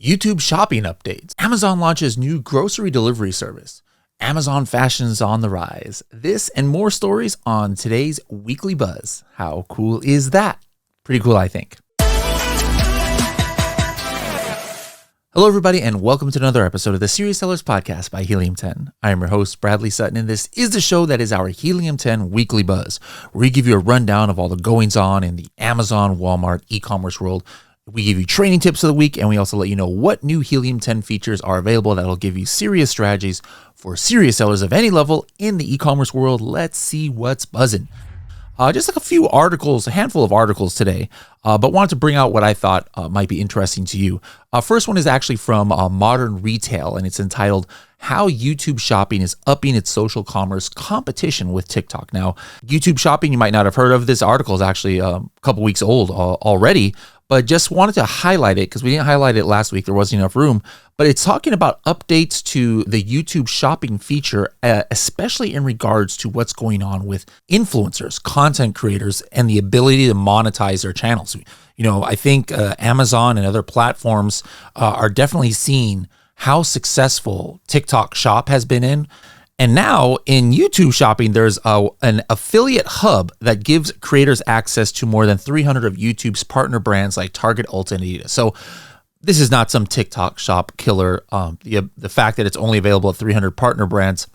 YouTube shopping updates. Amazon launches new grocery delivery service. Amazon fashion's on the rise. This and more stories on today's Weekly Buzz. How cool is that? Pretty cool, I think. Hello, everybody, and welcome to another episode of the Serious Sellers Podcast by Helium 10. I am your host, Bradley Sutton, and this is the show that is our Helium 10 Weekly Buzz, where we give you a rundown of all the goings-on in the Amazon, Walmart, e-commerce world. We give you training tips of the week, and we also let you know what new Helium 10 features are available that will give you serious strategies for serious sellers of any level in the e-commerce world. Let's see what's buzzing. Just like a few articles, a handful of articles today, but wanted to bring out what I thought might be interesting to you. First one is actually from Modern Retail, and it's entitled, How YouTube Shopping is Upping Its Social Commerce Competition with TikTok. Now, YouTube Shopping, you might not have heard of. This article is actually a couple weeks old already, but just wanted to highlight it because we didn't highlight it last week. There wasn't enough room. But it's talking about updates to the YouTube shopping feature, especially in regards to what's going on with influencers, content creators, and the ability to monetize their channels. You know, I think Amazon and other platforms are definitely seeing how successful TikTok Shop has been in. And now in YouTube shopping, there's an affiliate hub that gives creators access to more than 300 of YouTube's partner brands like Target, Ulta, and Adidas. So this is not some TikTok shop killer. The fact that it's only available at 300 partner brands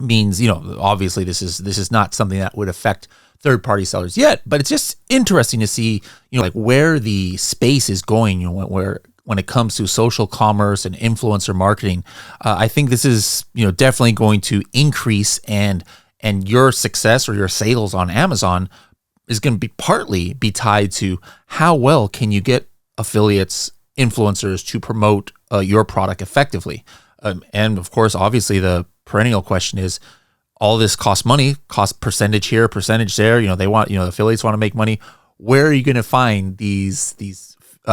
means, you know, obviously this is not something that would affect third-party sellers yet. But it's just interesting to see, you know, like where the space is going. You know, when it comes to social commerce and influencer marketing, I think this is, you know, definitely going to increase, and your success or your sales on Amazon is going to partly be tied to how well can you get affiliates, influencers to promote your product effectively. And of course, obviously the perennial question is, all this costs money, cost percentage here, percentage there. You know, the affiliates want to make money. Where are you going to find these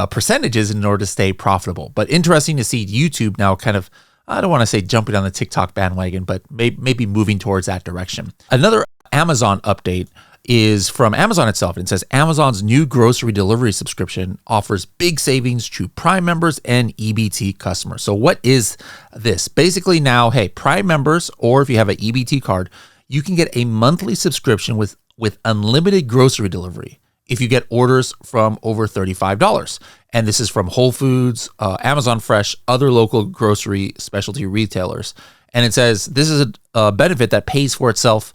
percentages in order to stay profitable? But interesting to see YouTube now kind of, I don't want to say jumping on the TikTok bandwagon, but maybe moving towards that direction. Another Amazon update is from Amazon itself. It says Amazon's new grocery delivery subscription offers big savings to Prime members and EBT customers. So what is this? Basically now, hey, Prime members, or if you have an EBT card, you can get a monthly subscription with unlimited grocery delivery if you get orders from over $35. And this is from Whole Foods, Amazon Fresh, other local grocery specialty retailers. And it says this is a benefit that pays for itself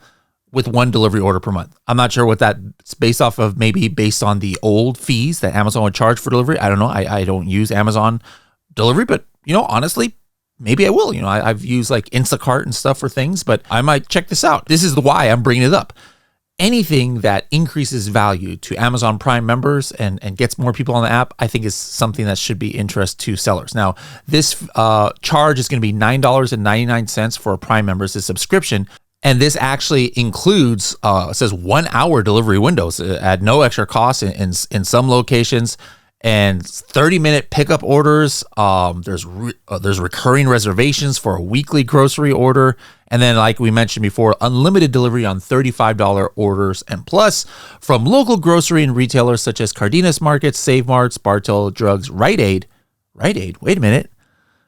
with one delivery order per month. I'm not sure what that's based off of, maybe based on the old fees that Amazon would charge for delivery. I don't know. I don't use Amazon delivery, but, you know, honestly, maybe I will. You know, I've used like Instacart and stuff for things, but I might check this out. This is why I'm bringing it up. Anything that increases value to Amazon Prime members and gets more people on the app, I think is something that should be interest to sellers. Now, this charge is going to be $9.99 for Prime members, a subscription. And this actually includes, it says 1 hour delivery windows at no extra cost in some locations, and 30-minute pickup orders. There's recurring reservations for a weekly grocery order. And then, like we mentioned before, unlimited delivery on $35 orders. And plus, from local grocery and retailers such as Cardenas Markets, Save Marts, Bartell Drugs, Rite Aid. Wait a minute.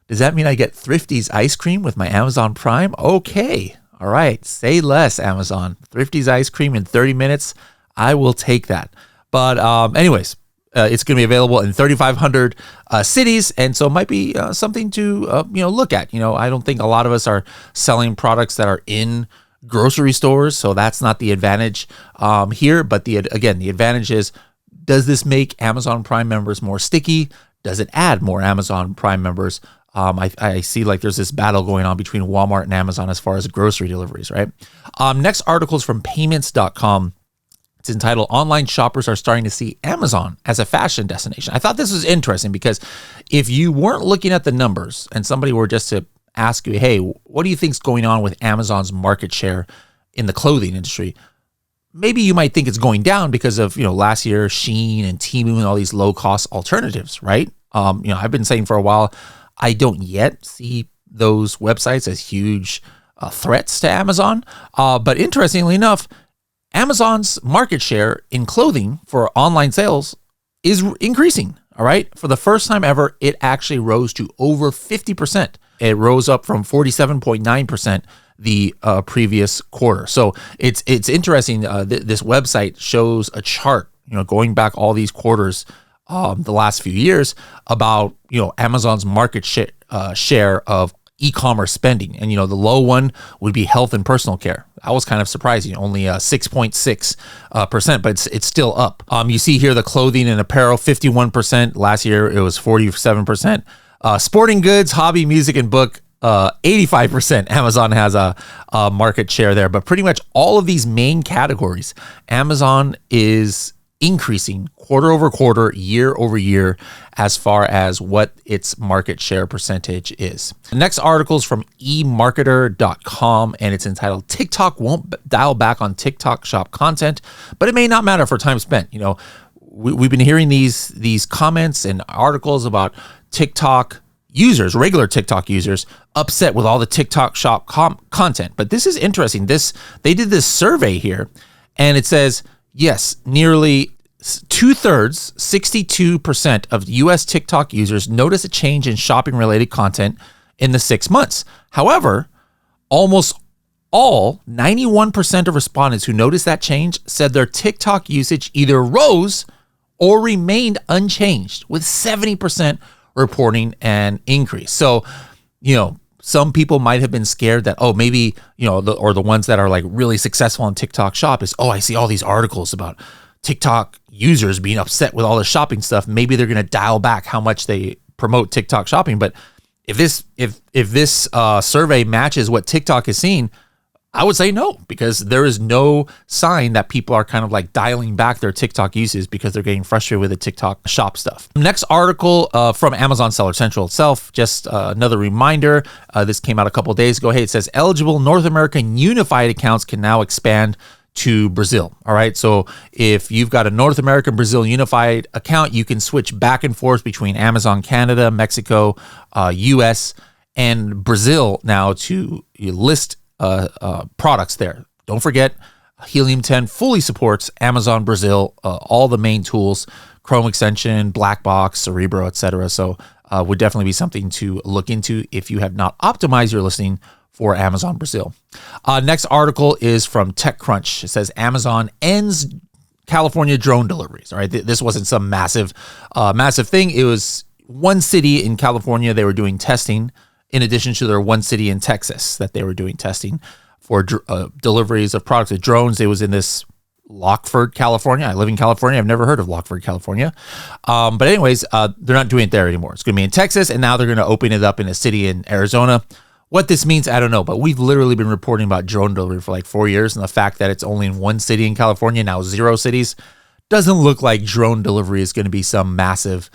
Does that mean I get Thrifty's ice cream with my Amazon Prime? Okay. All right. Say less, Amazon. Thrifty's ice cream in 30 minutes. I will take that. But anyways, it's going to be available in 3,500 cities, and so it might be something to look at. You know, I don't think a lot of us are selling products that are in grocery stores, so that's not the advantage here. But the advantage is, does this make Amazon Prime members more sticky? Does it add more Amazon Prime members? I see like there's this battle going on between Walmart and Amazon as far as grocery deliveries, right? Next article is from payments.com. It's entitled, Online Shoppers Are Starting to See Amazon as a Fashion Destination. I thought this was interesting because if you weren't looking at the numbers and somebody were just to ask you, hey, what do you think's going on with Amazon's market share in the clothing industry? Maybe you might think it's going down because of, you know, last year, Shein and Temu and all these low-cost alternatives, right? I've been saying for a while, I don't yet see those websites as huge threats to Amazon. But interestingly enough, Amazon's market share in clothing for online sales is increasing. All right. For the first time ever, it actually rose to over 50%. It rose up from 47.9% the previous quarter. So it's interesting. This website shows a chart, going back all these quarters, the last few years, about Amazon's market share of e-commerce spending. And the low one would be health and personal care. That was kind of surprising, only 6.6%, but it's still up. You see here the clothing and apparel, 51%. Last year it was 47%. Sporting goods, hobby, music, and book, 85%. Amazon has a market share there, but pretty much all of these main categories, Amazon is increasing quarter over quarter, year over year, as far as what its market share percentage is. The next article is from eMarketer.com, and it's entitled "TikTok Won't Dial Back on TikTok Shop Content, but it may not matter for time spent." We've been hearing these comments and articles about TikTok users, regular TikTok users, upset with all the TikTok Shop content. But this is interesting. They did this survey here, and it says, yes, nearly 2/3, 62% of U.S. TikTok users notice a change in shopping-related content in the 6 months. However, almost all, 91% of respondents who noticed that change said their TikTok usage either rose or remained unchanged, with 70% reporting an increase. So, some people might have been scared that, maybe, or the ones that are like really successful on TikTok Shop is, I see all these articles about TikTok users being upset with all the shopping stuff. Maybe they're going to dial back how much they promote TikTok shopping. But if this survey matches what TikTok is seeing, I would say no, because there is no sign that people are kind of like dialing back their TikTok uses because they're getting frustrated with the TikTok shop stuff. Next article from Amazon Seller Central itself, just another reminder. This came out a couple of days ago. Hey, it says eligible North American unified accounts can now expand to Brazil. All right. So if you've got a North American Brazil unified account, you can switch back and forth between Amazon Canada, Mexico, US, and Brazil now to list products there. Don't forget, Helium 10 fully supports Amazon Brazil, all the main tools, Chrome extension, Black Box, Cerebro, etc. So would definitely be something to look into if you have not optimized your listing for Amazon Brazil. Next article is from TechCrunch. It says Amazon ends California drone deliveries. All right, this wasn't some massive thing. It was one city in California. They were doing testing, in addition to their one city in Texas that they were doing testing for deliveries of products with drones. It was in this Lockford, California. I live in California. I've never heard of Lockford, California. But anyways, they're not doing it there anymore. It's going to be in Texas, and now they're going to open it up in a city in Arizona. What this means, I don't know, but we've literally been reporting about drone delivery for like 4 years, and the fact that it's only in one city in California, now 0 cities, doesn't look like drone delivery is going to be some massive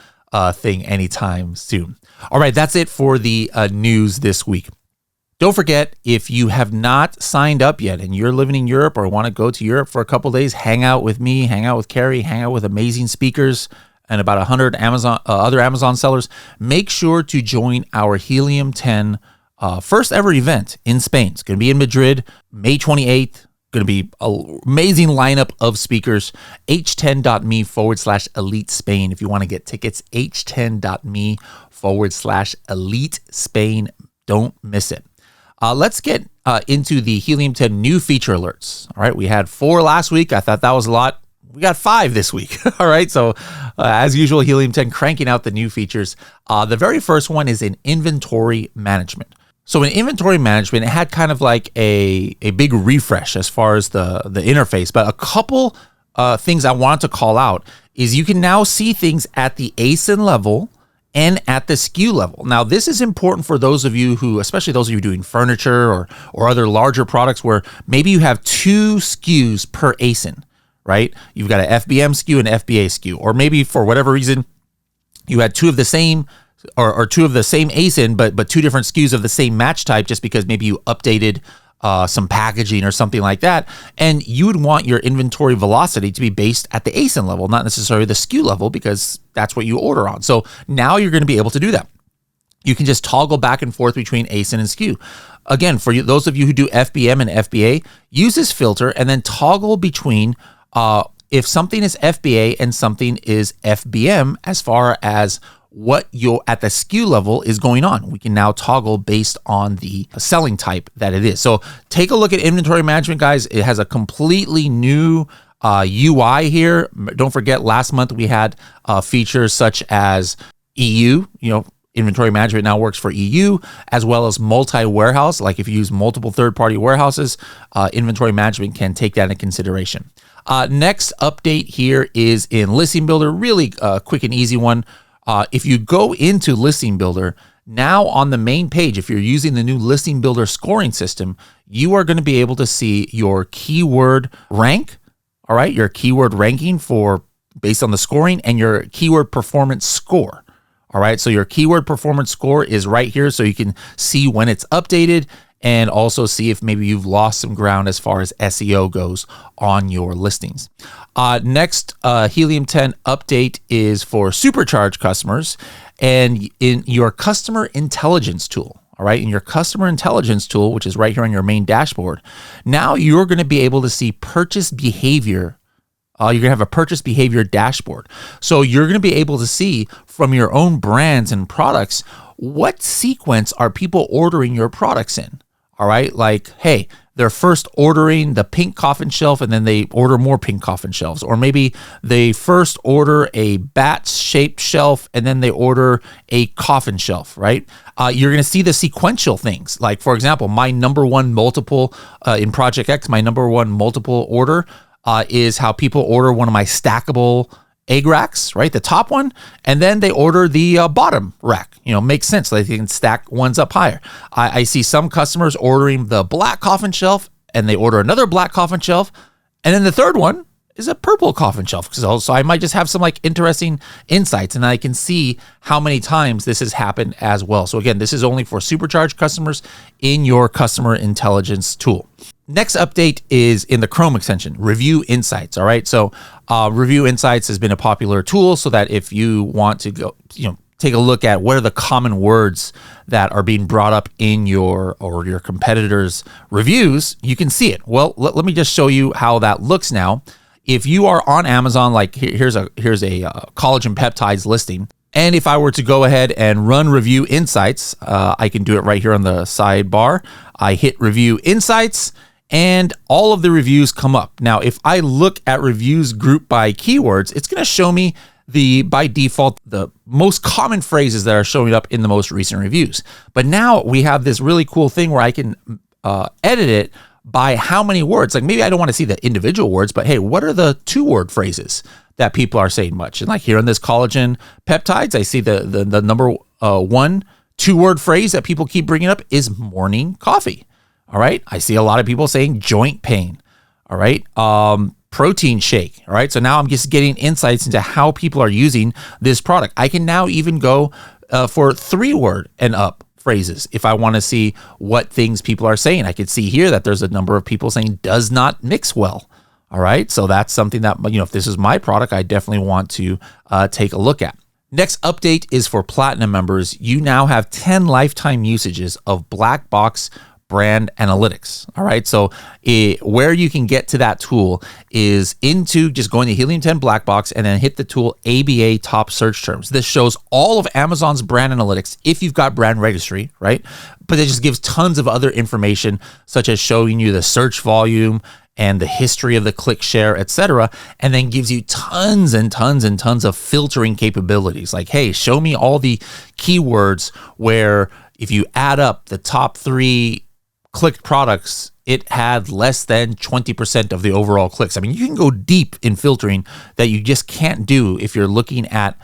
thing anytime soon. All right, that's it for the news this week. Don't forget, if you have not signed up yet and you're living in Europe or want to go to Europe for a couple of days, hang out with me, hang out with Carrie, hang out with amazing speakers and about 100 other Amazon sellers, make sure to join our Helium 10 first ever event in Spain. It's going to be in Madrid, May 28th. Going to be an amazing lineup of speakers. h10.me/elite Spain. If you want to get tickets, h10.me/elite Spain. Don't miss it. Let's get into the Helium 10 new feature alerts. All right. We had 4 last week. I thought that was a lot. We got 5 this week. All right. So as usual, Helium 10 cranking out the new features. The very first one is in inventory management. So in inventory management, it had kind of like a big refresh as far as the interface, but a couple things I wanted to call out is you can now see things at the ASIN level and at the SKU level. Now, this is important for those of you who, especially those of you doing furniture or other larger products where maybe you have 2 SKUs per ASIN, right? You've got an FBM SKU and FBA SKU, or maybe for whatever reason, you had 2 of the same or 2 of the same ASIN, but 2 different SKUs of the same match type, just because maybe you updated some packaging or something like that. And you would want your inventory velocity to be based at the ASIN level, not necessarily the SKU level, because that's what you order on. So now you're going to be able to do that. You can just toggle back and forth between ASIN and SKU. Again, for those of you who do FBM and FBA, use this filter and then toggle between if something is FBA and something is FBM as far as what you're at the SKU level is going on. We can now toggle based on the selling type that it is. So take a look at inventory management, guys. It has a completely new UI here. Don't forget, last month we had features such as EU, inventory management now works for EU, as well as multi-warehouse. Like if you use multiple third-party warehouses, inventory management can take that into consideration. Next update here is in Listing Builder, really quick and easy one. If you go into Listing Builder, now on the main page, if you're using the new Listing Builder scoring system, you are going to be able to see your keyword rank, all right, your keyword ranking based on the scoring, and your keyword performance score. All right, so your keyword performance score is right here, so you can see when it's updated and also see if maybe you've lost some ground as far as SEO goes on your listings. Next Helium 10 update is for supercharged customers, and in your customer intelligence tool. All right, in your customer intelligence tool, which is right here on your main dashboard, now you're going to be able to see purchase behavior. You're going to have a purchase behavior dashboard. So you're going to be able to see from your own brands and products, what sequence are people ordering your products in? All right, like, hey, they're first ordering the pink coffin shelf and then they order more pink coffin shelves. Or maybe they first order a bat-shaped shelf and then they order a coffin shelf, right? You're going to see the sequential things. Like, for example, my number one multiple in Project X, my number one multiple order is how people order one of my stackable egg racks, right? The top one, and then they order the bottom rack. Makes sense. They can stack ones up higher. I see some customers ordering the black coffin shelf, and they order another black coffin shelf, and then the third one is a purple coffin shelf. So I might just have some interesting insights, and I can see how many times this has happened as well. So again, this is only for supercharged customers in your customer intelligence tool. Next update is in the Chrome extension, Review Insights. All right. So Review Insights has been a popular tool so that if you want to go, take a look at what are the common words that are being brought up in your competitors' reviews, you can see it. Well, let me just show you how that looks now. If you are on Amazon, like here's a collagen peptides listing. And if I were to go ahead and run Review Insights, I can do it right here on the sidebar. I hit Review Insights, and all of the reviews come up. Now, if I look at reviews grouped by keywords, it's going to show me by default, the most common phrases that are showing up in the most recent reviews. But now we have this really cool thing where I can edit it by how many words. Like maybe I don't want to see the individual words, but hey, what are the 2-word phrases that people are saying much? And like here on this collagen peptides, I see the number 1 2-word phrase that people keep bringing up is morning coffee. All right. I see a lot of people saying joint pain. All right. Protein shake. All right. So now I'm just getting insights into how people are using this product. I can now even go for 3-word and up phrases if I want to see what things people are saying. I could see here that there's a number of people saying does not mix well. All right. So that's something that, if this is my product, I definitely want to take a look at. Next update is for Platinum members. You now have 10 lifetime usages of Black Box Brand Analytics. All right. So where you can get to that tool is into just going to Helium 10 Black Box and then hit the tool ABA Top Search Terms. This shows all of Amazon's brand analytics if you've got brand registry, right? But it just gives tons of other information, such as showing you the search volume and the history of the click share, etc., and then gives you tons and tons and tons of filtering capabilities. Like, hey, show me all the keywords where if you add up the top 3 clicked products, it had less than 20% of the overall clicks. I mean, you can go deep in filtering that you just can't do if you're looking at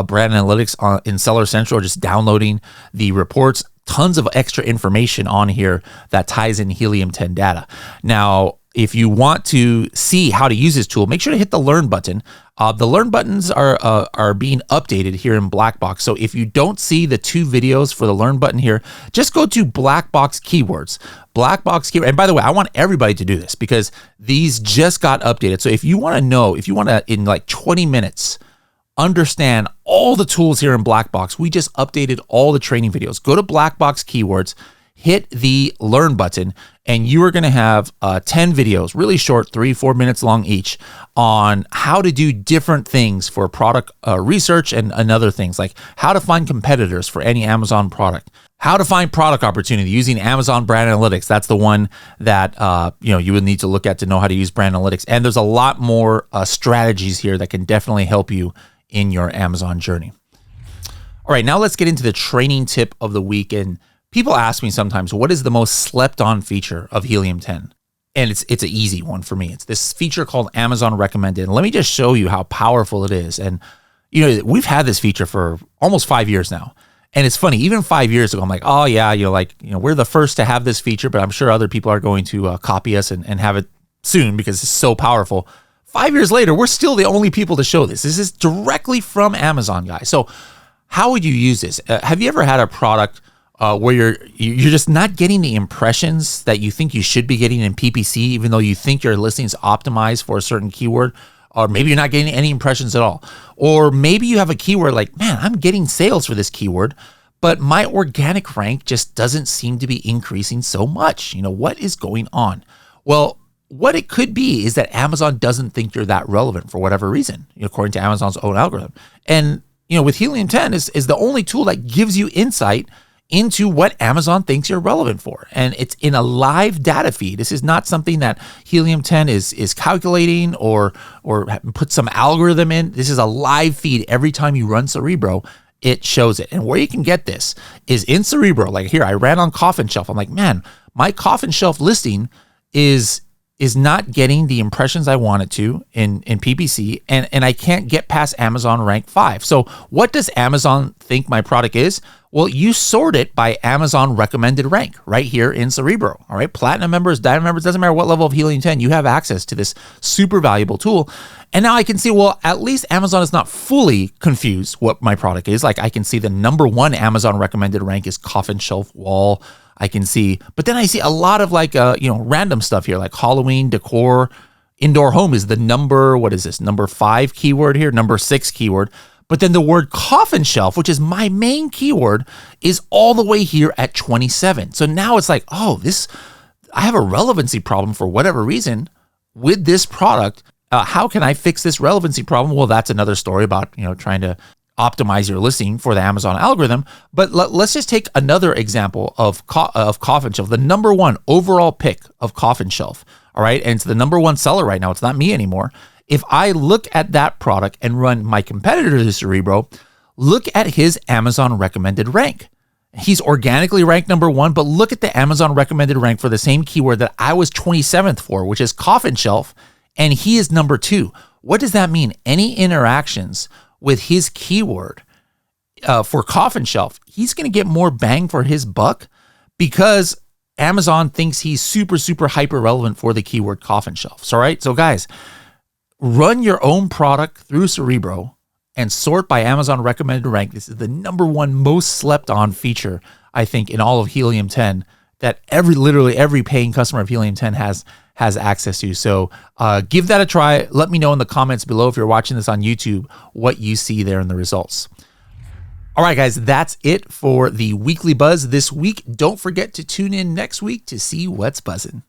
brand analytics in Seller Central or just downloading the reports. Tons of extra information on here that ties in Helium 10 data. Now, if you want to see how to use this tool, make sure to hit the Learn button. The Learn buttons are being updated here in Black Box. So if you don't see the 2 videos for the Learn button here, just go to Black Box Keywords. Black Box Keyword. And by the way, I want everybody to do this because these just got updated. So if you want to in like 20 minutes, understand all the tools here in Black Box, we just updated all the training videos. Go to Black Box Keywords, hit the Learn button, and you are going to have 10 videos, really short, 3-4 minutes long each, on how to do different things for product research and other things, like how to find competitors for any Amazon product, how to find product opportunity using Amazon Brand Analytics. That's the one that you would need to look at to know how to use Brand Analytics. And there's a lot more strategies here that can definitely help you in your Amazon journey. All right, now let's get into the training tip of the week. And people ask me sometimes, what is the most slept on feature of Helium 10? And it's an easy one for me. It's this feature called Amazon Recommended. And let me just show you how powerful it is. And we've had this feature for almost 5 years now. And it's funny, even 5 years ago, I'm like, oh yeah, we're the first to have this feature, but I'm sure other people are going to copy us and have it soon because it's so powerful. 5 years later, we're still the only people to show this. This is directly from Amazon, guys. So how would you use this? Have you ever had a product where you're just not getting the impressions that you think you should be getting in PPC, even though you think your listing is optimized for a certain keyword? Or maybe you're not getting any impressions at all. Or maybe you have a keyword like, man, I'm getting sales for this keyword, but my organic rank just doesn't seem to be increasing so much. What is going on? Well, what it could be is that Amazon doesn't think you're that relevant for whatever reason, according to Amazon's own algorithm. And with Helium 10 is the only tool that gives you insight into what Amazon thinks you're relevant for. And it's in a live data feed. This is not something that Helium 10 is calculating or put some algorithm in. This is a live feed. Every time you run Cerebro, it shows it. And where you can get this is in Cerebro. Like here, I ran on Coffin Shelf. I'm like, man, my Coffin Shelf listing is not getting the impressions I want it to in PPC, and I can't get past Amazon rank 5. So what does Amazon think my product is? Well, you sort it by Amazon recommended rank right here in Cerebro. All right, platinum members, diamond members, doesn't matter what level of Helium 10, you have access to this super valuable tool. And now I can see, well, at least Amazon is not fully confused what my product is. Like I can see the number 1 Amazon recommended rank is Coffin Shelf Wall. I can see, but then I see a lot of random stuff here, like Halloween decor. Indoor home is the number 5 keyword here, number 6 keyword. But then the word Coffin Shelf, which is my main keyword, is all the way here at 27. So now it's like, I have a relevancy problem for whatever reason with this product. How can I fix this relevancy problem? Well, that's another story about, trying to optimize your listing for the Amazon algorithm. But let's just take another example of Coffin Shelf, the number 1 overall pick of Coffin Shelf. All right. And it's the number 1 seller right now. It's not me anymore. If I look at that product and run my competitor to Cerebro, look at his Amazon recommended rank. He's organically ranked number 1, but look at the Amazon recommended rank for the same keyword that I was 27th for, which is Coffin Shelf, and he is number 2. What does that mean? Any interactions with his keyword for Coffin Shelf, he's going to get more bang for his buck because Amazon thinks he's super, super hyper relevant for the keyword Coffin Shelf. All right. So guys, run your own product through Cerebro and sort by Amazon recommended rank. This is the number 1 most slept on feature, I think, in all of Helium 10 that literally every paying customer of Helium 10 has access to. So give that a try. Let me know in the comments below if you're watching this on YouTube what you see there in the results. All right, guys, that's it for the Weekly Buzz this week. Don't forget to tune in next week to see what's buzzing.